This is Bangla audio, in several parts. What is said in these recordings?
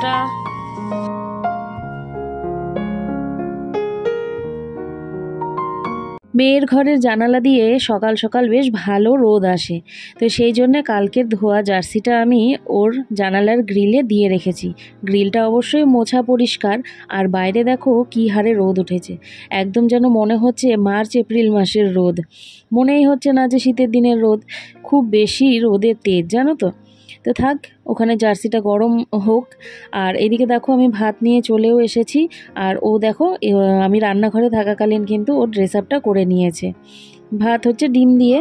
টাটা। মেয়ের ঘরের জানালা দিয়ে সকাল সকাল বেশ ভালো রোদ আসে, তো সেই জন্য কালকের ধোয়া জার্সিটা আমি ওর জানালার গ্রিলে দিয়ে রেখেছি। গ্রিলটা অবশ্যই মোছা পরিষ্কার, আর বাইরে দেখো কী হারে রোদ উঠেছে। একদম যেন মনে হচ্ছে মার্চ এপ্রিল মাসের রোদ, মনেই হচ্ছে না যে শীতের দিনের রোদ। খুব বেশি রোদের তেজ, জানো তো। তো থাক, ওখানে জার্সিটা গরম হোক। আর এদিকে দেখো আমি ভাত নিয়ে চলেও এসেছি, আর ও দেখো আমি রান্নাঘরে থাকাকালীন কিন্তু ও ড্রেস আপটা করে নিয়েছে। ভাত হচ্ছে ডিম দিয়ে।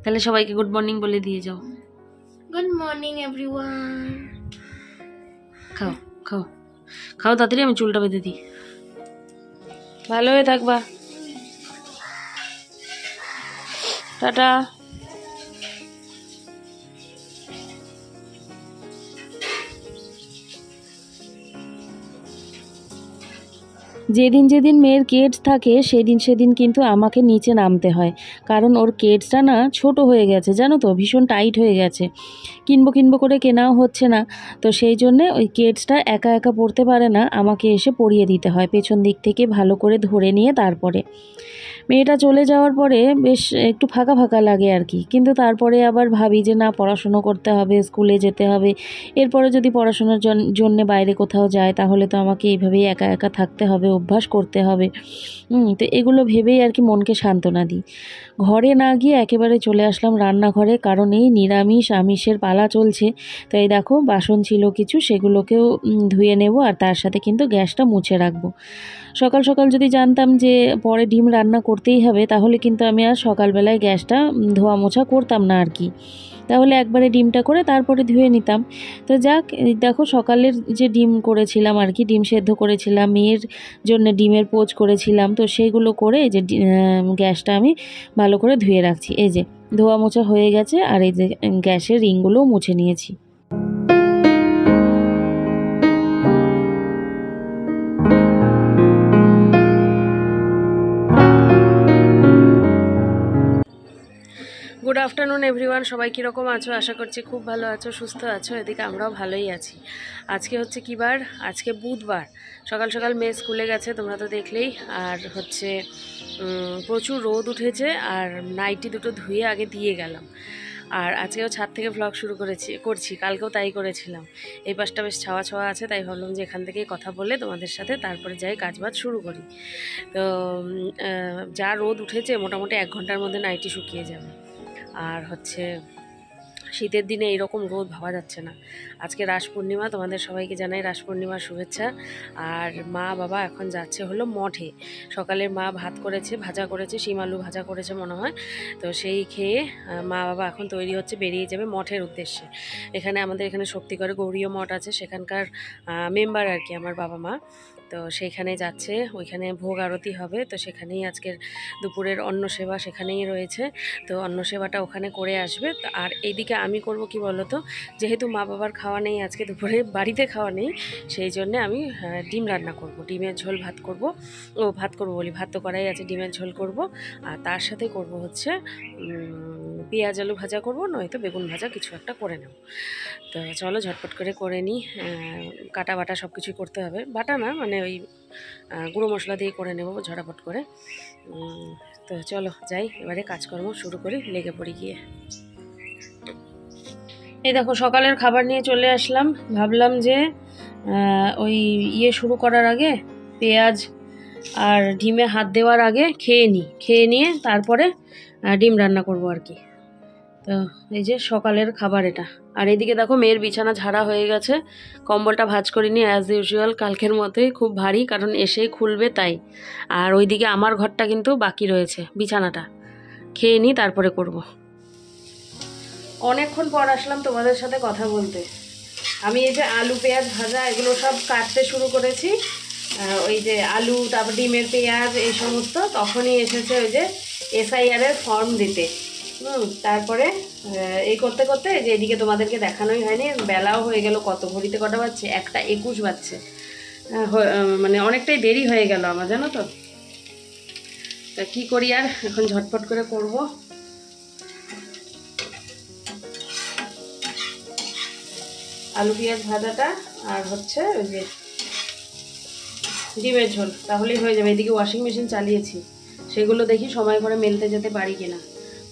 তাহলে সবাইকে গুড মর্নিং বলে দিয়ে যাও। Good morning everyone. খাও খাও খাও তাড়াতাড়ি, আমি চুলটা বেঁধে দিই। ভালো হয়ে থাকবা, টাটা। যেদিন যেদিন মেয়ের কেডস থাকে সেদিন কিন্তু আমাকে নিচে নামতে হয়, কারণ ওর কেডসটা না ছোট হয়ে গেছে, জানো তো, ভীষণ টাইট হয়ে গেছে। কিনবো করে কেনাও হচ্ছে না, তো সেই জন্যে ওই কেডসটা একা একা পরতে পারে না, আমাকে এসে পরিয়ে দিতে হয় পেছন দিক থেকে ভালো করে ধরে নিয়ে। তারপরে মেয়েটা চলে যাওয়ার পরে বেশ একটু ফাঁকা ফাঁকা লাগে আর কি, কিন্তু তারপরে আবার ভাবি যে না, পড়াশুনো করতে হবে, স্কুলে যেতে হবে। এরপরে যদি পড়াশোনার জন্য বাইরে কোথাও যায় তাহলে তো আমাকে এইভাবেই একা একা থাকতে হবে, অভ্যাস করতে হবে। তো এগুলো ভেবেই আর কি মনকে সান্ত্বনা দিই। ঘরে না গিয়ে একেবারে চলে আসলাম রান্নাঘরে, কারণ এই নিরামিষ আমিষের পালা চলছে। তো এই দেখো বাসন ছিল কিছু, সেগুলোকেও ধুয়ে নেব, আর তার সাথে কিন্তু গ্যাসটা মুছে রাখবো। সকাল সকাল যদি জানতাম যে পরে ডিম রান্না করতেই হবে, তাহলে কিন্তু আমি আর সকালবেলায় গ্যাসটা ধোয়া মোছা করতাম না আর কি, তাহলে একবারে ডিমটা করে তারপরে ধুয়ে নিতাম। তো যাক, দেখো সকালের যে ডিম করেছিলাম আর কি, ডিম সেদ্ধ করেছিলাম, মেয়ের জন্য ডিমের পোচ করেছিলাম, তো সেইগুলো করে এই যে গ্যাসটা আমি ভালো করে ধুয়ে রাখছি। এই যে ধোয়া মোছা হয়ে গেছে, আর এই যে গ্যাসের রিংগুলোও মুছে নিয়েছি। গুড আফটারনুন এভরিওয়ান, সবাই কীরকম আছো? আশা করছি খুব ভালো আছো, সুস্থ আছো। এদিকে আমরাও ভালোই আছি। আজকে হচ্ছে কী বার? আজকে বুধবার। সকাল সকাল মেয়ে স্কুলে গেছে, তোমরা তো দেখলেই। আর হচ্ছে প্রচুর রোদ উঠেছে, আর নাইটি দুটো ধুয়ে আগে দিয়ে গেলাম। আর আজকেও ছাদ থেকে ভ্লগ শুরু করছি, কালকেও তাই করেছিলাম। এই পাশটা বেশ ছাওয়া ছাওয়া আছে, তাই ভাবলাম যে এখান থেকেই কথা বলে তোমাদের সাথে তারপরে যাই কাজবাজ শুরু করি। তো যা রোদ উঠেছে, মোটামুটি 1 ঘন্টার মধ্যে নাইটি শুকিয়ে যাবে। আর হচ্ছে শীতের দিনে এইরকম রোদ ভাবা যাচ্ছে না। আজকে রাস পূর্ণিমা, তোমাদের সবাইকে জানাই রাস পূর্ণিমার শুভেচ্ছা। আর মা বাবা এখন যাচ্ছে হলো মঠে। সকালের মা ভাত করেছে, ভাজা করেছে, শিম আলু ভাজা করেছে মনে হয়, তো সেই খেয়ে মা বাবা এখন তৈরি হচ্ছে, বেরিয়ে যাবে মঠের উদ্দেশ্যে। আমাদের এখানে শক্তিগড়ে গৌরীয় মঠ আছে, সেখানকার মেম্বার আর কি আমার বাবা মা। তো সেইখানে যাচ্ছে, ওইখানে ভোগ আরতি হবে, তো সেখানেই আজকের দুপুরের অন্ন সেবা সেখানেই রয়েছে। তো অন্ন সেবাটা ওখানে করে আসবে। আর এইদিকে আমি করব কি বলো তো, যেহেতু মা বাবার খাওয়া নেই আজকে দুপুরে, বাড়িতে খাওয়া নেই, সেই জন্যে আমি ডিম রান্না করব, ডিমের ঝোল ভাত করব। ভাত তো করাই আছে, ডিমের ঝোল করব। আর তার সাথে করব হচ্ছে পেঁয়াজ আলু ভাজা করব, নয়তো বেগুন ভাজা কিছু একটা করে নেব। তো চলো ঝটপট করে নিই। কাটা বাটা সব কিছুই করতে হবে, বাটা না মানে ওই গুঁড়ো মশলা দিয়ে করে নেব ঝটাপট করে। তো চলো যাই, এবারে কাজকর্ম শুরু করি, লেগে পড়ি গিয়ে। এই দেখো সকালের খাবার নিয়ে চলে আসলাম, ভাবলাম যে ওই শুরু করার আগে, পেঁয়াজ আর ডিমে হাত দেওয়ার আগে খেয়ে নিয়ে তারপরে ডিম রান্না করব আর কি। তো এই যে সকালের খাবার এটা। আর এইদিকে দেখো মেয়ের বিছানা ঝাড়া হয়ে গেছে, কম্বলটা ভাঁজ করিনি অ্যাজ ইউজুয়াল, কালকের মতোই খুব ভারী, কারণ এসেই খুলবে তাই। আর ওইদিকে আমার ঘরটা কিন্তু বাকি রয়েছে, বিছানাটা খেয়ে নিই তারপরে করব। অনেকক্ষণ পর আসলাম তোমাদের সাথে কথা বলতে। আমি এই যে আলু পেঁয়াজ ভাজা এগুলো সব কাটতে শুরু করেছি, ওই যে আলু তারপর ডিমের পেঁয়াজ এই সমস্ত, তখনই এসেছে ওই যে SIR এর ফর্ম দিতে। তারপরে এই করতে করতে যে এদিকে তোমাদেরকে দেখানোই হয়নি, বেলাও হয়ে গেল, কত ঘড়িতে কটা বাজছে, 1:21 বাজছে, মানে অনেকটাই দেরি হয়ে গেল আমার, জানো তো। তা কী করি আর, এখন ঝটপট করে করব। আলু পেঁয়াজ ভাজাটা আর হচ্ছে ওই যে ডিমের ঝোল, তাহলেই হয়ে যাবে। এদিকে ওয়াশিং মেশিন চালিয়েছি, সেগুলো দেখি সময় করে মেলতে যেতে পারি কিনা।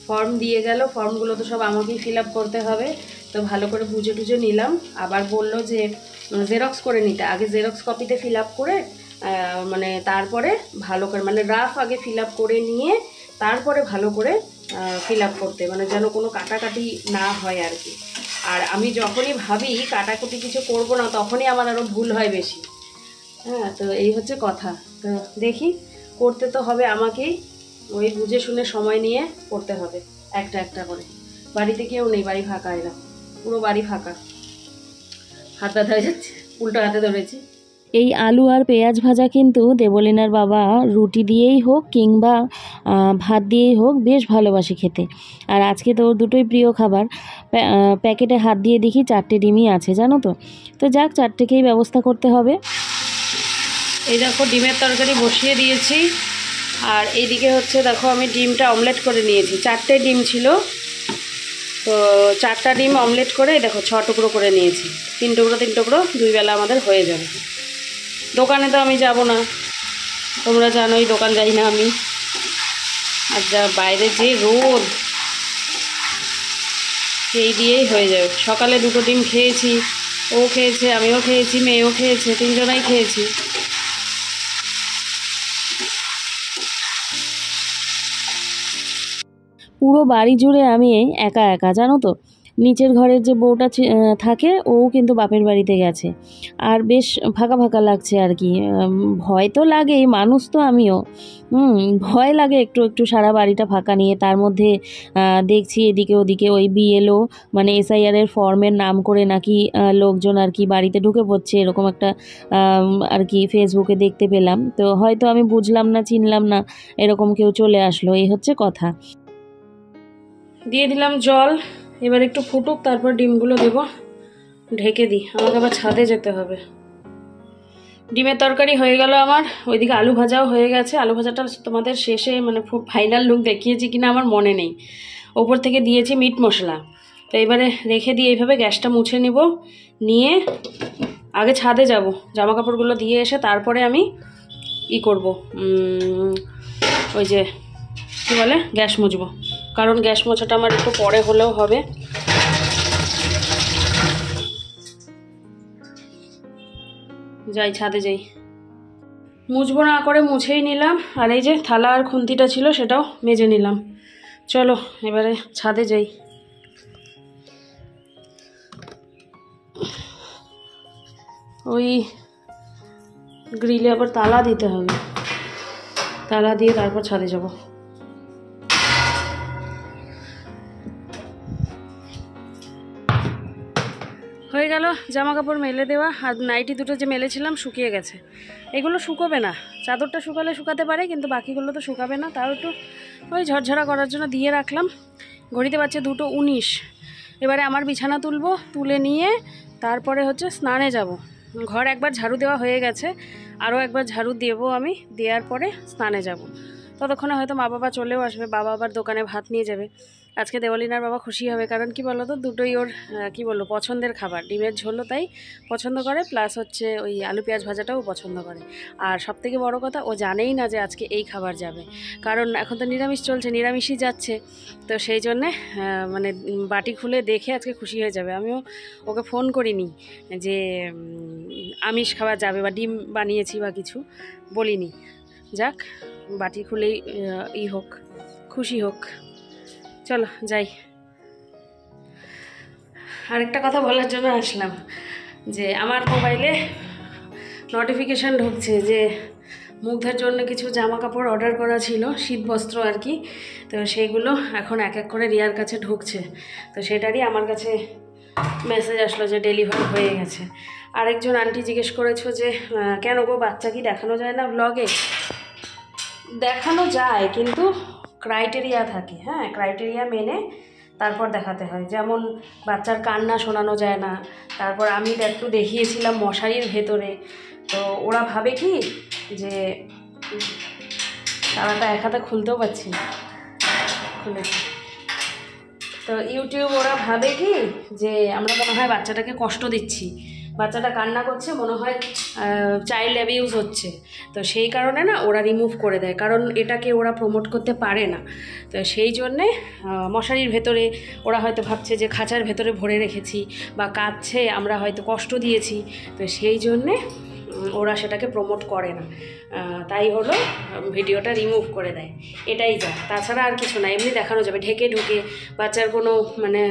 ফর্ম দিয়ে গেল, ফর্মগুলো তো সব আমাকেই ফিল আপ করতে হবে, তো ভালো করে বুঝে টুঝে নিলাম। আবার বললো যে জেরক্স করে নিতে, আগে জেরক্স কপিতে ফিল আপ করে মানে তারপরে ভালো করে মানে রাফ আগে ফিল আপ করে নিয়ে তারপরে ভালো করে ফিল আপ করতে, মানে যেন কোনো কাটাকাটি না হয় আর কি। আর আমি যখনই ভাবি কাটাকুটি কিছু করব না, তখনই আমার আরও ভুল হয় বেশি। হ্যাঁ, তো এই হচ্ছে কথা। তো দেখি, করতে তো হবে আমাকেই, ওই বুঝে শুনে সময় নিয়ে করতে হবে একটা একটা করে। বাড়িতে কেউ নেই, বাড়ি ফাঁকা, এরা পুরো বাড়ি ফাঁকা। হাত ব্যথা হয়ে যাচ্ছে, উল্টো হাতে ধরেছি। এই আলু আর পেঁয়াজ ভাজা কিন্তু দেবলিনার বাবা রুটি দিয়েই হোক কিংবা ভাত দিয়েই হোক বেশ ভালোবাসে খেতে। আর আজকে তো ওর দুটোই প্রিয় খাবার। প্যাকেটে হাত দিয়ে দেখি 4টে ডিমই আছে, জানো তো। তো যাক, 4টেকেই ব্যবস্থা করতে হবে। এই দেখো ডিমের তরকারি বসিয়ে দিয়েছি, আর এইদিকে হচ্ছে দেখো আমি ডিমটা অমলেট করে নিয়েছি। 4টে ডিম ছিল, তো 4টা ডিম অমলেট করে দেখো 6 টুকরো করে নিয়েছি। 3 টুকরো 3 টুকরো 2 বেলা আমাদের হয়ে যাবে। দোকানে তো আমি যাব না, তোমরা জানোই দোকান যাই না আমি। আর যা বাইরে যে রোদ, সেই দিয়েই হয়ে যাবে। সকালে 2টো ডিম খেয়েছি, ও খেয়েছে, আমিও খেয়েছি, মেয়েও খেয়েছে, 3জনাই খেয়েছি। পুরো বাড়ি জুড়ে আমি একা একা, জানো তো। নিচের ঘরের যে বউটা থাকে, ও কিন্তু বাপের বাড়িতে গেছে। আর বেশ ফাঁকা ফাঁকা লাগছে আর কি। ভয় তো লাগেই, মানুষ তো আমিও। ভয় লাগে একটু একটু সারা বাড়িটা ফাঁকা নিয়ে। তার মধ্যে দেখছি এদিকে ওদিকে ওই বিএলও মানে এসআইআর ফর্মের নাম করে নাকি লোকজন আর কি বাড়িতে ঢুকে পড়ছে, এরকম একটা আর কি ফেসবুকে দেখতে পেলাম। তো হয়তো আমি বুঝলাম না, চিনলাম না, এরকম কেউ চলে আসলো, এই হচ্ছে কথা। দিয়ে দিলাম জল, এবার একটু ফুটুক, তারপর ডিমগুলো দেবো। ঢেকে দিই, আমাকে আবার ছাদে যেতে হবে। ডিমের তরকারি হয়ে গেল আমার, ওইদিকে আলু ভাজাও হয়ে গেছে। আলু ভাজাটা তোমাদের শেষে মানে ফাইনাল লুক দেখিয়েছি কিনা আমার মনে নেই। ওপর থেকে দিয়েছি মিট মশলা। তো এবারে রেখে দিয়ে এইভাবে গ্যাসটা মুছে নিব, নিয়ে আগে ছাদে যাব, জামা কাপড়গুলো দিয়ে এসে তারপরে আমি করব, ওই যে কী বলে, গ্যাস মুছবো। কারণ গ্যাস মোছাটা আমার একটু পরে হলেও হবে। যাই, ছাদে যাই। মুছবো না করে মুছেই নিলাম, আর এই যে থালা আর খুন্তিটা ছিল সেটাও মেজে নিলাম। চলো এবারে ছাদে যাই। ওই গ্রিলে আবার তালা দিতে হবে, তালা দিয়ে তারপর ছাদে যাব। হয়ে গেল জামা কাপড় মেলে দেওয়া। আর নাইটি দুটো যে মেলেছিলাম শুকিয়ে গেছে। এগুলো শুকোবে না, চাদরটা শুকালে শুকাতে পারে, কিন্তু বাকিগুলো তো শুকাবে না। তাও একটু ওই ঝরঝরা করার জন্য দিয়ে রাখলাম। ঘড়িতে বাজছে 2:19। এবারে আমার বিছানা তুলবো, তুলে নিয়ে তারপরে হচ্ছে স্নানে যাব। ঘর একবার ঝাড়ু দেওয়া হয়ে গেছে, আরও একবার ঝাড়ু দেবো আমি, দেওয়ার পরে স্নানে যাব। ততক্ষণে হয়তো মা বাবা চলেও আসবে, বাবা আবার দোকানে ভাত নিয়ে যাবে। আজকে দেওয়ালিনার বাবা খুশি হবে, কারণ কি বলো তো, দুটোই ওর কি বলবো পছন্দের খাবার। ডিমের ঝোলও তাই পছন্দ করে, প্লাস হচ্ছে ওই আলু পেঁয়াজ ভাজাটাও পছন্দ করে। আর সবথেকে বড় কথা, ও জানেই না যে আজকে এই খাবার যাবে, কারণ এখন তো নিরামিষ চলছে, নিরামিষই যাচ্ছে। তো সেই জন্যে মানে বাটি খুলে দেখে আজকে খুশি হয়ে যাবে। আমিও ওকে ফোন করিনি যে আমিষ খাবার যাবে বা ডিম বানিয়েছি বা কিছু বলিনি। যাক, বাটি খুলেই হোক, খুশি হোক। চলো যাই। আরেকটা কথা বলার জন্য আসলাম, যে আমার মোবাইলে নোটিফিকেশান ঢুকছে যে মুগ্ধার জন্য কিছু জামা কাপড় অর্ডার করা ছিল, শীতবস্ত্র আর কি। তো সেইগুলো এখন এক এক করে রিয়ার কাছে ঢুকছে। তো সেটারই আমার কাছে মেসেজ আসলো যে ডেলিভার হয়ে গেছে। আরেকজন আন্টি জিজ্ঞেস করেছো যে কেন গো, বাচ্চা কি দেখানো যায় না ব্লগে? দেখানো যায়, কিন্তু ক্রাইটেরিয়া থাকে। হ্যাঁ, ক্রাইটেরিয়া মেনে তারপর দেখাতে হয়। যেমন বাচ্চার কান্না শোনানো যায় না। তারপর আমি একটু দেখিয়েছিলাম মশারির ভেতরে, তো ওরা ভাবে কি যে তারাটা এক হাতে খুলতেও পারছি না, খুলেছি। তো ইউটিউব ওরা ভাবে কি যে আমরা মনে হয় বাচ্চাটাকে কষ্ট দিচ্ছি, বাচ্চাটা কান্না করছে, মনে হয় চাইল্ড অ্যাবিউজ হচ্ছে, তো সেই কারণে না ওরা রিমুভ করে দেয়, কারণ এটাকে ওরা প্রমোট করতে পারে না। তো সেই জন্যে মশারির ভেতরে ওরা হয়তো ভাবছে যে খাঁচার ভেতরে ভরে রেখেছি বা কাঁদছে, আমরা হয়তো কষ্ট দিয়েছি, তো সেই জন্যে ওরা সেটাকে প্রমোট করে না, তাই হলো ভিডিওটা রিমুভ করে দেয়, এটাই যা, তাছাড়া আর কিছু না। এমনি দেখানো যাবে ঢেকে ঢুকে, বাচ্চার কোনো মানে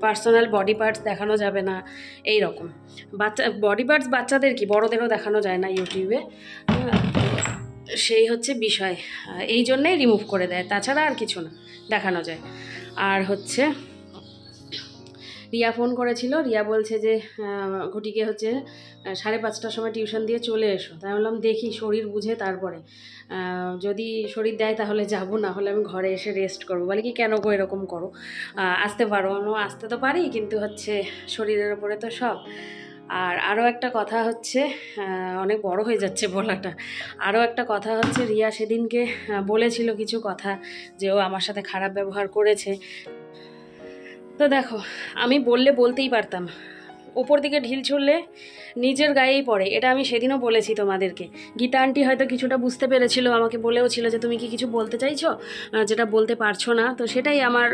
পার্সোনাল বডি পার্টস দেখানো যাবে না, এই রকম। বাচ্চা বডি পার্টস বাচ্চাদের কি, বড়োদেরও দেখানো যায় না ইউটিউবে, সেই হচ্ছে বিষয়, এই জন্যেই রিমুভ করে দেয়, তাছাড়া আর কিছু না, দেখানো যায়। আর হচ্ছে রিয়া ফোন করেছিল, রিয়া বলছে যে ঘটিকে হচ্ছে 5:30টার সময় টিউশন দিয়ে চলে এসো। তাই বললাম দেখি শরীর বুঝে তারপরে, যদি শরীর দেয় তাহলে যাব, না হলে আমি ঘরে এসে রেস্ট করবো। বলে কি কেন গো এরকম করো, আসতে পারো? আসতে তো পারি, কিন্তু হচ্ছে শরীরের ওপরে তো সব। আর আরও একটা কথা হচ্ছে, অনেক বড় হয়ে যাচ্ছে বলাটা, আরও একটা কথা হচ্ছে, রিয়া সেদিনকে বলেছিল কিছু কথা যে ও আমার সাথে খারাপ ব্যবহার করেছে। তো দেখো, আমি বলতেই পারতাম, ওপর দিকে ঢিল ছুড়লে নিজের গায়েই পড়ে, এটা আমি সেদিনও বলেছি তোমাদেরকে। গীতা আন্টি হয়তো কিছুটা বুঝতে পেরেছিল, আমাকে বলেও ছিল যে তুমি কি কিছু বলতে চাইছো যেটা বলতে পারছো না, তো সেটাই আমার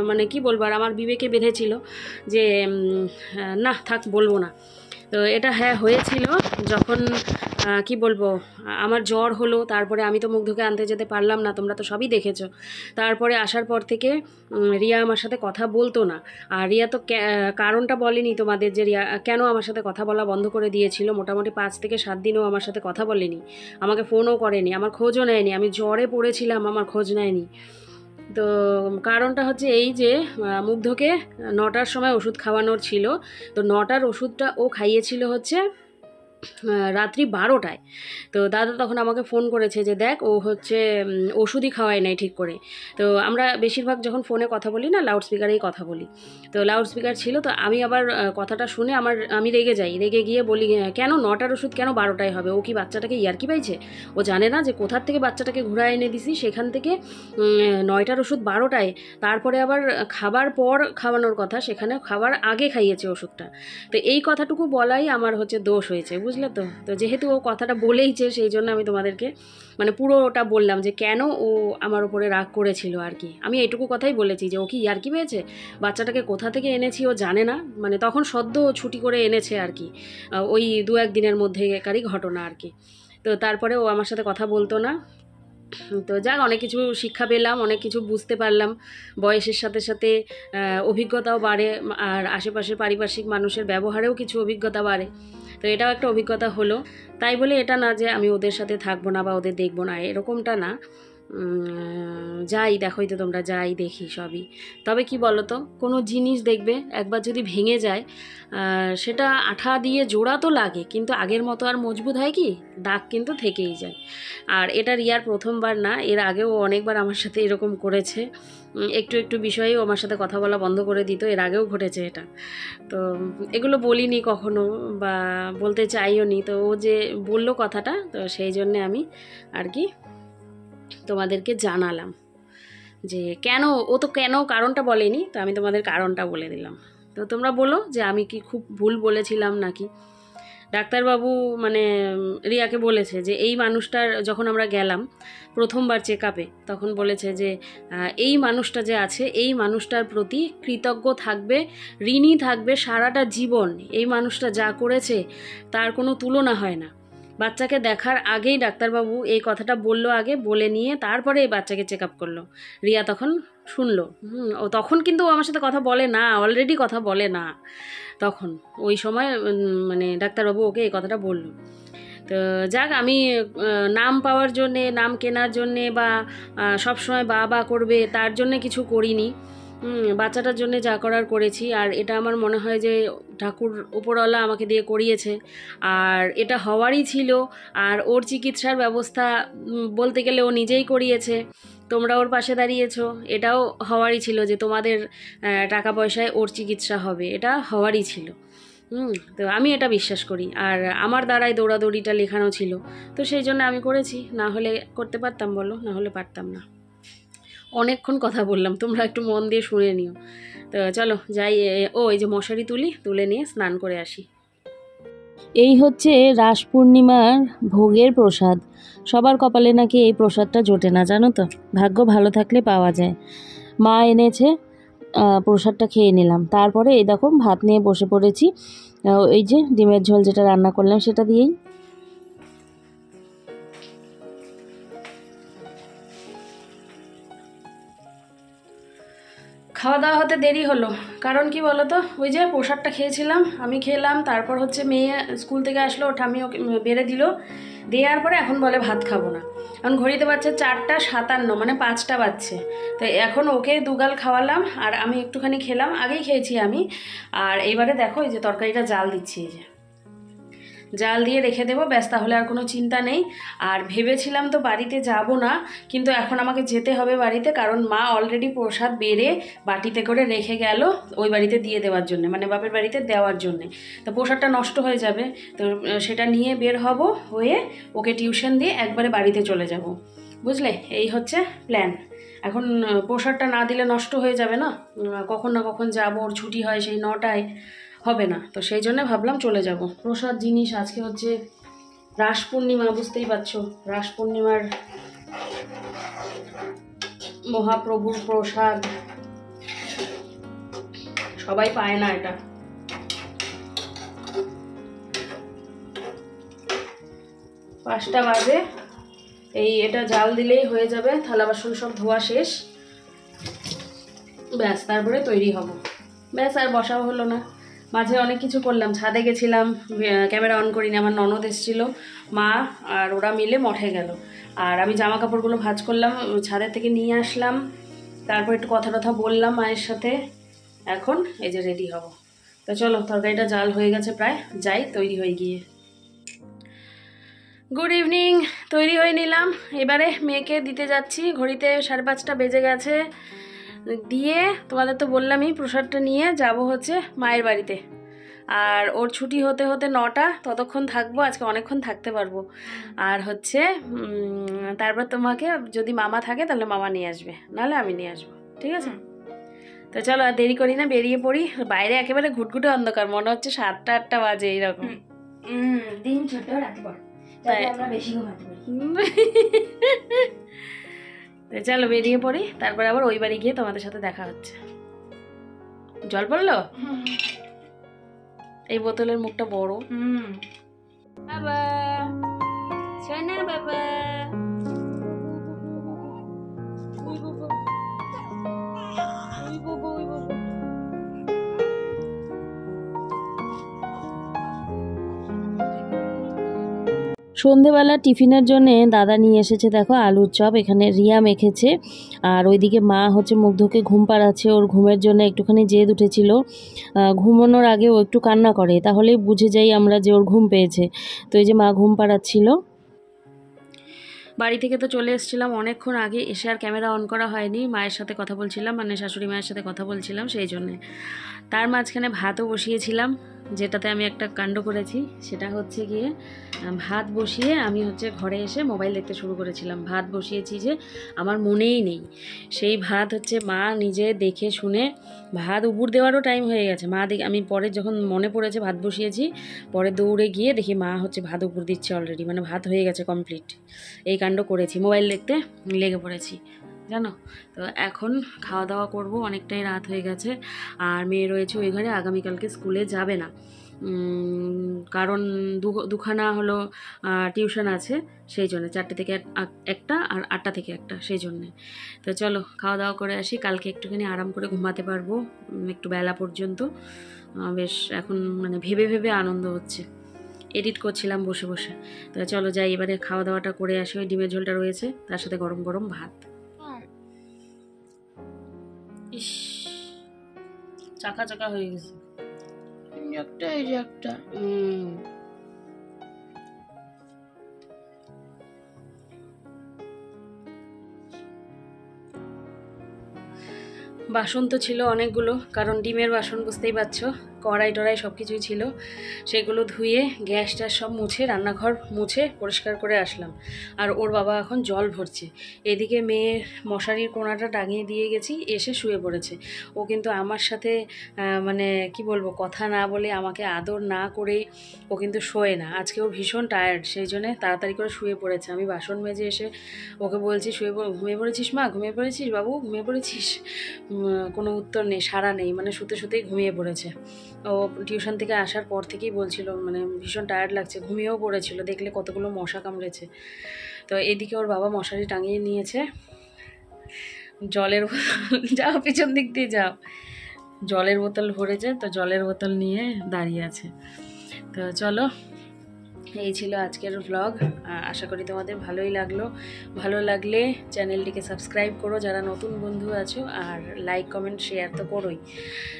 মানে কি বলবো, আর আমার বিবেকে বেঁধেছিল যে না থাক, বলবো না। তো এটা হ্যাঁ হয়েছিল, যখন কি বলবো, আমার জ্বর হলো, তারপরে আমি তো মুখ ধুকে আনতে যেতে পারলাম না, তোমরা তো সবই দেখেছো। তারপরে আসার পর থেকে রিয়া আমার সাথে কথা বলতো না, আর রিয়া তো কারণটা বলেনি তোমাদের যে রিয়া কেন আমার সাথে কথা বলা বন্ধ করে দিয়েছিল। মোটামুটি 5 থেকে 7 দিনও আমার সাথে কথা বলেনি, আমাকে ফোনও করেনি, আমার খোঁজও নেয়নি, আমি জ্বরে পড়েছিলাম, আমার খোঁজ নেয়নি। তো কারণটা হচ্ছে এই যে মুগ্ধকে 9টার সময় ওষুধ খাওয়ানোর ছিল, তো 9টার ওষুধটা ও খাইয়েছিল হচ্ছে রাত্রি 12টায়। তো দাদা তখন আমাকে ফোন করেছে যে দেখ ও হচ্ছে ওষুধই খাওয়ায় নাই ঠিক করে। তো আমরা বেশিরভাগ যখন ফোনে কথা বলি না, লাউড স্পিকারেই কথা বলি, তো লাউড স্পিকার ছিল, তো আমি আবার কথাটা শুনে আমি রেগে যাই, রেগে গিয়ে বলি কেন 9টার ওষুধ কেন 12টায় হবে, ও কি বাচ্চাটাকে ইয়ার্কি পাইছে? ও জানে না যে কোথার থেকে বাচ্চাটাকে ঘুরায় এনে দিছি, সেখান থেকে 9টার ওষুধ 12টায়, তারপরে আবার খাবার পর খাওয়ানোর কথা, সেখানে খাবার আগে খাইয়েছে ওষুধটা। তো এই কথাটুকু বলাই আমার হচ্ছে দোষ হয়েছে, বুঝলে তো। তো যেহেতু ও কথাটা বলেইছে, সেই জন্য আমি তোমাদেরকে মানে পুরোটা বললাম যে কেন ও আমার উপরে রাগ করেছিল আর কি। আমি এইটুকু কথাই বলেছি যে ও কি ইয়ার্কি পেয়েছে, বাচ্চাটাকে কোথা থেকে এনেছি ও জানে না, মানে তখন সদ্য ছুটি করে এনেছে আর কি, ওই 2-1 দিনের মধ্যেকারই ঘটনা আর কি। তো তারপরে ও আমার সাথে কথা বলতো না। তো যাক, অনেক কিছু শিক্ষা পেলাম, অনেক কিছু বুঝতে পারলাম, বয়সের সাথে সাথে অভিজ্ঞতাও বাড়ে, আর আশেপাশের পারিপার্শ্বিক মানুষের ব্যবহারেও কিছু অভিজ্ঞতা বাড়ে। তো এটাও একটা অভিজ্ঞতা হলো। তাই বলে এটা না যে আমি ওদের সাথে থাকবো না বা ওদের দেখবো না, এরকমটা না। যাই দেখোই তো তোমরা, যাই দেখি সবই। তবে কি বলো তো, কোনো জিনিস দেখবে একবার যদি ভেঙে যায়, সেটা আঠা দিয়ে জোড়া তো লাগে, কিন্তু আগের মতো আর মজবুত হয় কি, দাগ কিন্তু থেকেই যায়। আর এটা রিয়ার প্রথমবার না, এর আগেও অনেকবার আমার সাথে এরকম করেছে, একটু একটু বিষয়েও আমার সাথে কথা বলা বন্ধ করে দিত, এর আগেও ঘটেছে এটা। তো এগুলো বলিনি কখনো বা বলতে চাইও নি, তো ও যে বললো কথাটা, তো সেই জন্যে আমি আর কি তোমাদেরকে জানালাম যে কেন, ও তো কেন কারণটা বলেনি, তো আমি তোমাদের কারণটা বলে দিলাম। তো তোমরা বলো যে আমি কি খুব ভুল বলেছিলাম নাকি। ডাক্তারবাবু মানে রিয়াকে বলেছে যে এই মানুষটার, যখন আমরা গেলাম প্রথমবার চেক আপে, তখন বলেছে যে এই মানুষটা যে আছে, এই মানুষটার প্রতি কৃতজ্ঞ থাকবে, ঋণী থাকবে সারাটা জীবন। এই মানুষটা যা করেছে তার কোনো তুলনা হয় না। বাচ্চাকে দেখার আগেই ডাক্তারবাবু এই কথাটা বললো, আগে বলে নিয়ে তারপরে এই বাচ্চাকে চেক আপ করলো। রিয়া তখন শুনলো, ও তখন কিন্তু ও আমার সাথে কথা বলে না, অলরেডি কথা বলে না তখন, ওই সময় মানে ডাক্তারবাবু ওকে এই কথাটা বললো। তো যাক, আমি নাম পাওয়ার জন্যে, নাম কেনার জন্যে বা সবসময় বা করবে তার জন্যে কিছু করিনি, বাচ্চাটার জন্য যা করার করেছি। আর এটা আমার মনে হয় যে ঠাকুর উপরওয়ালা আমাকে দিয়ে করিয়েছে, আর এটা হওয়ারই ছিল। আর ওর চিকিৎসার ব্যবস্থা বলতে গেলে ও নিজেই করিয়েছে, তোমরা ওর পাশে দাঁড়িয়েছো, এটাও হওয়ারই ছিল যে তোমাদের টাকা পয়সায় ওর চিকিৎসা হবে, এটা হওয়ারই ছিল। তো আমি এটা বিশ্বাস করি, আর আমার দ্বারাই দৌড়াদৌড়িটা লেখানো ছিল, তো সেই জন্য আমি করেছি, না হলে করতে পারতাম বলো, না হলে পারতাম না। অনেকক্ষণ কথা বললাম, তোমরা একটু মন দিয়ে শুনে নিও। তো চলো যাই, এই যে মশারি তুলে নিয়ে স্নান করে আসি। এই হচ্ছে রাস পূর্ণিমার ভোগের প্রসাদ। সবার কপালে নাকি এই প্রসাদটা জোটে না, জানো তো, ভাগ্য ভালো থাকলে পাওয়া যায়। মা এনেছে, প্রসাদটা খেয়ে নিলাম। তারপরে এই দেখো ভাত নিয়ে বসে পড়েছি, এই যে ডিমের ঝোল যেটা রান্না করলাম সেটা দিয়েই। খাওয়া দাওয়া হতে দেরি হলো, কারণ কি বলো তো, ওই যে প্রসাদটা খেয়েছিলাম, আমি খেলাম, তারপর হচ্ছে মেয়ে স্কুল থেকে আসলো, ওটা আমি ওকে বেড়ে দিল, দেওয়ার পরে এখন বলে ভাত খাবো না। এখন ঘড়িতে বাজছে 4:57, মানে 5টা বাজছে। তো এখন ওকে দুগাল খাওয়ালাম আর আমি একটুখানি খেলাম, আগেই খেয়েছি আমি। আর এইবারে দেখো এই যে তরকারিটা জাল দিচ্ছি, এই যে জাল দিয়ে রেখে দেবো, ব্যাস, তাহলে আর কোনো চিন্তা নেই। আর ভেবেছিলাম তো বাড়িতে যাব না, কিন্তু এখন আমাকে যেতে হবে বাড়িতে, কারণ মা অলরেডি প্রসাদ বেড়ে বাটিতে করে রেখে গেল ওই বাড়িতে দিয়ে দেওয়ার জন্য, মানে বাপের বাড়িতে দেওয়ার জন্যে। তো প্রসাদটা নষ্ট হয়ে যাবে, তো সেটা নিয়ে বের হব, হয়ে ওকে টিউশন দিয়ে একবারে বাড়িতে চলে যাব, বুঝলে? এই হচ্ছে প্ল্যান। এখন প্রসাদটা না দিলে নষ্ট হয়ে যাবে না, কখন না কখন যাব, ওর ছুটি হয় সেই 9টায়, হবে না। তো সেই জন্য ভাবলাম চলে যাব। প্রসাদ জিনিস, আজকে হচ্ছে রাস পূর্ণিমা, বুঝতেই পারছো, রাস পূর্ণিমার মহাপ্রভুর প্রসাদ, সবাই পায় না এটা। পাঁচটা বাজে, এটা জাল দিলেই হয়ে যাবে, থালা বাসন সব ধোয়া শেষ, ব্যাস, তারপরে তৈরি হব, ব্যাস, আর বসাও হলো না। মাঝে অনেক কিছু করলাম, ছাদে গেছিলাম, ক্যামেরা অন করিনি, আমার ননদ এসেছিল, মা আর ওরা মিলে মঠে গেল, আর আমি জামা কাপড়গুলো ভাঁজ করলাম, ছাদের থেকে নিয়ে আসলাম, তারপর একটু কথা বললাম মায়ের সাথে। এখন এই যে রেডি হব। তো চলো, তরকারিটা জাল হয়ে গেছে প্রায়, যাই তৈরি হয়ে গিয়ে। গুড ইভিনিং, তৈরি হয়ে নিলাম, এবারে মেয়েকে দিতে যাচ্ছি, ঘড়িতে 5:30 বেজে গেছে। দিয়ে তোমাদের তো বললামই, প্রসাদটা নিয়ে যাব হচ্ছে মায়ের বাড়িতে, আর ওর ছুটি হতে হতে 9টা, ততক্ষণ থাকবো, আজকে অনেকক্ষণ থাকতে পারবো। আর হচ্ছে তারপর তোমাকে, যদি মামা থাকে তাহলে মামা নিয়ে আসবে, নাহলে আমি নিয়ে আসবো, ঠিক আছে? তো চলো আর দেরি করি না, বেরিয়ে পড়ি। বাইরে একেবারে ঘুটঘুটে অন্ধকার, মনে হচ্ছে 7টা-8টা বাজে এইরকম। দিন ছোট, রাত বড়, তাই আমরা বেশি ঘুমাতে পারি। চলো বেরিয়ে পড়ি, তারপর আবার ওই বাড়ি গিয়ে তোমাদের সাথে দেখা হচ্ছে। জল পড়লো, এই বোতলের মুখটা বড়। বাবা, সোনা বাবা, সন্ধেবেলা টিফিনের জন্য দাদা নিয়ে এসেছে দেখো আলুর চপ, এখানে রিয়া মেখেছে, আর ওইদিকে মা হচ্ছে মুগ্ধকে ঘুম পাড়াচ্ছে, ওর ঘুমের জন্য একটুখানি জেদ উঠেছিল, ঘুমানোর আগে ও একটু কান্না করে, তাহলেই বুঝে যাই আমরা যে ওর ঘুম পেয়েছে। তো এই যে মা ঘুম পাড়াচ্ছিল। বাড়ি থেকে তো চলে এসেছিলাম অনেকক্ষণ আগে, এসে আর ক্যামেরা অন করা হয়নি, মায়ের সাথে কথা বলছিলাম, মানে শাশুড়ি মায়ের সাথে কথা বলছিলাম, সেই জন্যে। তার মাঝখানে ভাতও বসিয়েছিলাম, যেটাতে আমি একটা কাণ্ড করেছি, সেটা হচ্ছে গিয়ে ভাত বসিয়ে আমি হচ্ছে ঘরে এসে মোবাইল দেখতে শুরু করেছিলাম। ভাত বসিয়েছি যে আমার মনেই নেই, সেই ভাত হচ্ছে মা নিজে দেখে শুনে, ভাত উপর দেওয়ারও টাইম হয়ে গেছে, মা দেখে, আমি পরে যখন মনে পড়েছে ভাত বসিয়েছি, পরে দৌড়ে গিয়ে দেখি মা হচ্ছে ভাত উপর দিচ্ছে অলরেডি, মানে ভাত হয়ে গেছে কমপ্লিট। এই কাণ্ড করেছি, মোবাইল দেখতে লেগে পড়েছি, জানো। তো এখন খাওয়া দাওয়া করব, অনেকটাই রাত হয়ে গেছে, আর মেয়ে রয়েছে ওই ঘরে, আগামীকালকে স্কুলে যাবে না, কারণ দুখানা হলো টিউশন আছে, সেই জন্য 4টে থেকে 1টা আর 8টা থেকে 1টা, সেই জন্যে। তো চলো খাওয়া দাওয়া করে আসি, কালকে একটুখানি আরাম করে ঘুমাতে পারবো, একটু বেলা পর্যন্ত। বেশ এখন মানে ভেবে ভেবে আনন্দ হচ্ছে, এডিট করছিলাম বসে বসে। তো চলো যাই, এবারে খাওয়া দাওয়াটা করে আসি, ওই ডিমের ঝোলটা রয়েছে, তার সাথে গরম গরম ভাত। ইস, চাকা চাকা হয়ে গেছে একটা, এই যে একটা। বাসন তো ছিল অনেকগুলো, কারণ ডিমের বাসন বুঝতেই পারছো কড়াই টড়াই সব কিছুই ছিল, সেগুলো ধুয়ে গ্যাস ট্যাস সব মুছে রান্নাঘর মুছে পরিষ্কার করে আসলাম। আর ওর বাবা এখন জল ভরছে। এদিকে মেয়ের মশারির কোণাটা টাঙিয়ে দিয়ে গেছি, এসে শুয়ে পড়েছে। ও কিন্তু আমার সাথে মানে কি বলবো, কথা না বলে, আমাকে আদর না করে ও কিন্তু শোয় না। আজকে ও ভীষণ টায়ার্ড, সেই জন্যে তাড়াতাড়ি করে শুয়ে পড়েছে। আমি বাসন মেজে এসে ওকে বলছি ঘুমিয়ে পড়েছিস মা, ঘুমিয়ে পড়েছিস বাবু, ঘুমিয়ে পড়েছিস? কোনো উত্তর নেই, সাড়া নেই, মানে শুতে শুতেই ঘুমিয়ে পড়েছে। ও টিউশন থেকে আসার পর থেকেই বলছিল মানে ভীষণ টায়ার্ড লাগছে, ঘুমিয়েও পড়েছিল, দেখলে কতগুলো মশা কামড়েছে। তো এদিকে ওর বাবা মশারি টাঙিয়ে নিয়েছে, জলের যাও পিছন দিক দিয়ে যাও, জলের বোতল ভরেছে, তো জলের বোতল নিয়ে দাঁড়িয়ে আছে। তো চলো, এই ছিল আজকের ভ্লগ। আশা করি তোমাদের ভালোই লাগলো। ভালো লাগলে চ্যানেলটিকে সাবস্ক্রাইব করো যারা নতুন বন্ধু আছো, আর লাইক কমেন্ট শেয়ার তো করোই।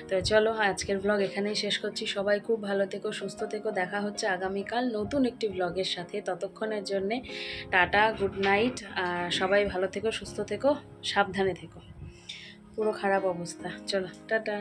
তো চলো, আজকের ভ্লগ এখানেই শেষ করছি। সবাই খুব ভালো থেকো, সুস্থ থেকো। দেখা হচ্ছে আগামীকাল নতুন একটি ভ্লগের সাথে। ততক্ষণের জন্যে টাটা, গুড নাইট। আর সবাই ভালো থেকো, সুস্থ থেকো, সাবধানে থেকো। পুরো খারাপ অবস্থা। চলো টাটা।